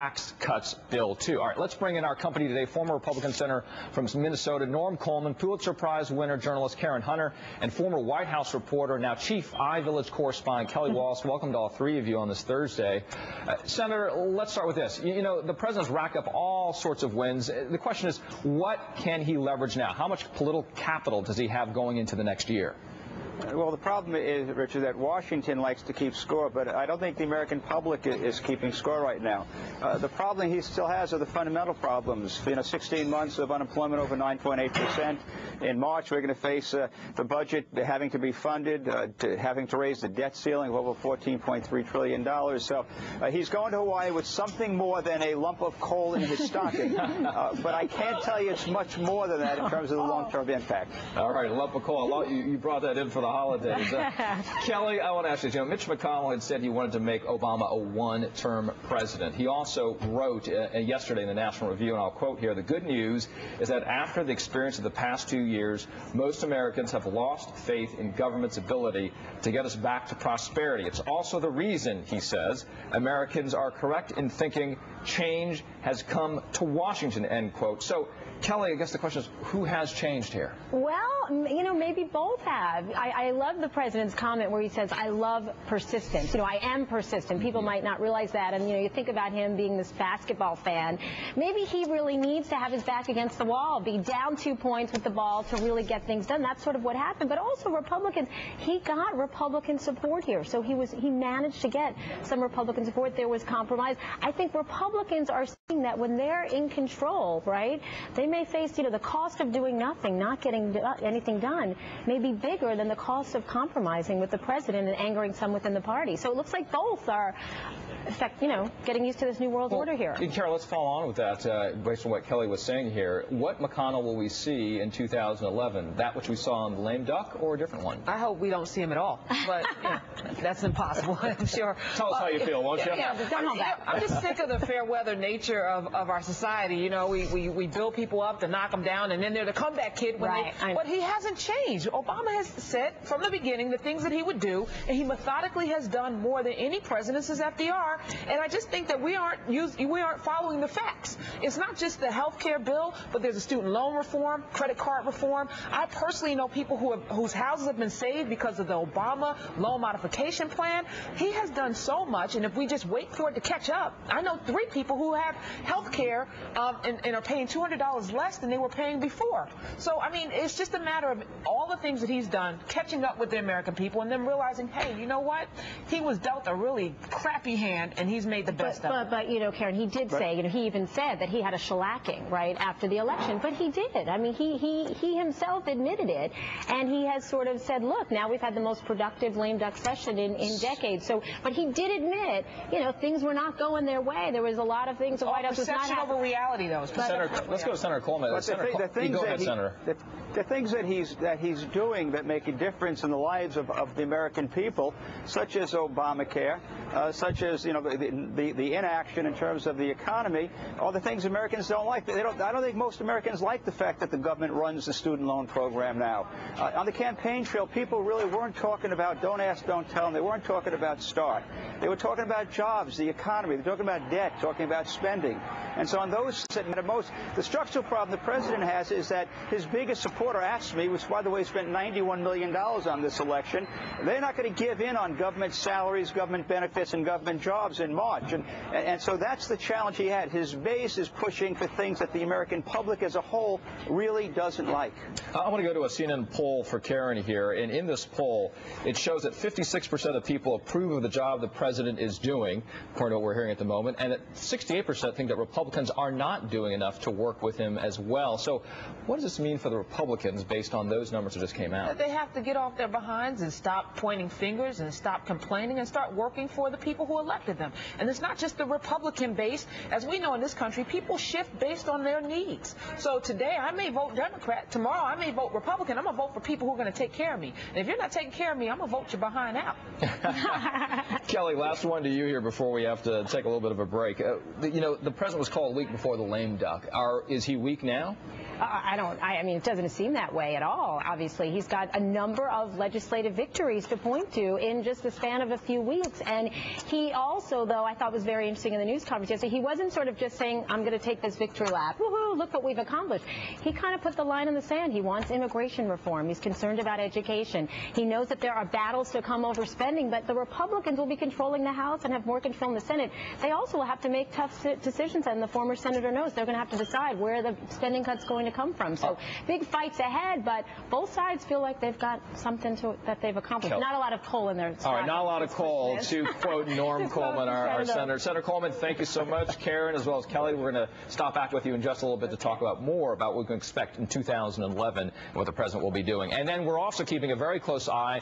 tax cuts bill, too. All right, let's bring in our company today, former Republican Senator from Minnesota, Norm Coleman, Pulitzer Prize winner journalist Karen Hunter, and former White House reporter, now Chief iVillage correspondent Kelly Wallace. Welcome to all three of you on this Thursday. Senator, let's start with this. You know, the president's racked up all sorts of wins. The question is, what can he leverage now? How much political capital does he have going into the next year? Well, the problem is, Richard, that Washington likes to keep score, but I don't think the American public is keeping score right now. The problem he still has are the fundamental problems. 16 months of unemployment over 9.8%. In March, we're going to face the budget having to be funded, having to raise the debt ceiling of over $14.3 trillion. So he's going to Hawaii with something more than a lump of coal in his stocking. But I can't tell you it's much more than that in terms of the long-term impact. All right, a lump of coal. You brought that in for the holidays. Kelly, I want to ask you, Mitch McConnell had said he wanted to make Obama a one-term president. He also wrote yesterday in the National Review, and I'll quote here, "The good news is that after the experience of the past 2 years, most Americans have lost faith in government's ability to get us back to prosperity. It's also the reason," he says, "Americans are correct in thinking change has come to Washington," end quote. So, Kelly, I guess the question is, who has changed here? Well, you know, maybe both have. I love the president's comment where he says, "I love persistence." You know, I am persistent. People might not realize that. And, you know, you think about him being this basketball fan. Maybe he really needs to have his back against the wall, be down 2 points with the ball to really get things done. That's sort of what happened. But also Republicans, he got Republican support here. So he managed to get some Republican support. There was compromise. I think Republicans are seeing that when they're in control, right, they may face, you know, the cost of doing nothing, not getting anything done, may be bigger than the cost of compromising with the president and angering some within the party. So it looks like both are, in fact, you know, getting used to this new world order here. Carol, let's follow on with that, based on what Kelly was saying here. What McConnell will we see in 2011? That which we saw on the lame duck, or a different one? I hope we don't see him at all, but you know, that's impossible, I'm sure. Tell us how you feel, won't you? I'm just sick of the fair weather nature of our society. You know, we build people up to knock them down, and then they're the comeback kid. But he hasn't changed. Obama has said from the beginning the things that he would do, and he methodically has done more than any president since FDR. And I just think that we aren't following the facts. It's not just the health care bill, but there's a student loan reform, credit card reform. I personally know people whose houses have been saved because of the Obama loan modification plan. He has done so much, and if we just wait for it to catch up, I know 3 people who have health care and are paying $200 less than they were paying before. So, I mean, it's just a matter of all the things that he's done, catching up with the American people, and then realizing, hey, you know what? He was dealt a really crappy hand, and he's made the best of it. But, you know, Karen, he did say, you know, he even said that he had a shellacking, right, after the election. But he did. I mean, he himself admitted it, and he has sort of said, look, now we've had the most productive lame duck session in decades. So, but he did admit, you know, things were not going their way. There was a lot of things the White House was not perception over reality, though. Senator, let's go to Senator Coleman. The things that he's doing that make a difference in the lives of the American people, such as Obamacare, such as, you know, the inaction in terms of the economy, are the things Americans don't like. I don't think most Americans like the fact that the government runs the student loan program now. On the campaign trail, people really weren't talking about don't ask, don't tell, and they weren't talking about START. They were talking about jobs, the economy. They're talking about debt, talking about spending. And so on those that matter most, the structural problem the president has is that his biggest supporter, AFSCME, which, by the way, spent $91 million on this election, they're not going to give in on government salaries, government benefits, and government jobs in March. And so that's the challenge he had. His base is pushing for things that the American public as a whole really doesn't like. I want to go to a CNN poll for Karen here. And in this poll, it shows that 56% of people approve of the job the president is doing, according to what we're hearing at the moment, and that 68% think that Republicans are not doing enough to work with him as well. So what does this mean for the Republicans based on those numbers that just came out? They have to get off their behinds and stop pointing fingers and stop complaining and start working for the people who elected them. And it's not just the Republican base. As we know in this country, people shift based on their needs. So today I may vote Democrat. Tomorrow I may vote Republican. I'm going to vote for people who are going to take care of me. And if you're not taking care of me, I'm going to vote you behind out. Kelly, last one to you here before we have to take a little bit of a break. You know, the president was called weak before the lame duck. Is he weak now? I mean, it doesn't seem that way at all. Obviously, he's got a number of legislative victories to point to in just the span of a few weeks. And he also also, though, I thought was very interesting in the news conference yesterday, he wasn't sort of just saying, I'm going to take this victory lap. Woohoo, look what we've accomplished. He kind of put the line in the sand. He wants immigration reform. He's concerned about education. He knows that there are battles to come over spending, but the Republicans will be controlling the House and have more control in the Senate. They also will have to make tough decisions, and the former senator knows they're going to have to decide where the spending cut's going to come from. So big fights ahead, but both sides feel like they've got something that they've accomplished. Not a lot of coal in there. All right, not a lot of coal, to quote Norm Coleman, our senator. Senator Coleman, thank you so much. Karen, as well as Kelly, we're going to stop back with you in just a little bit to talk about more about what we can expect in 2011 and what the president will be doing. And then we're also keeping a very close eye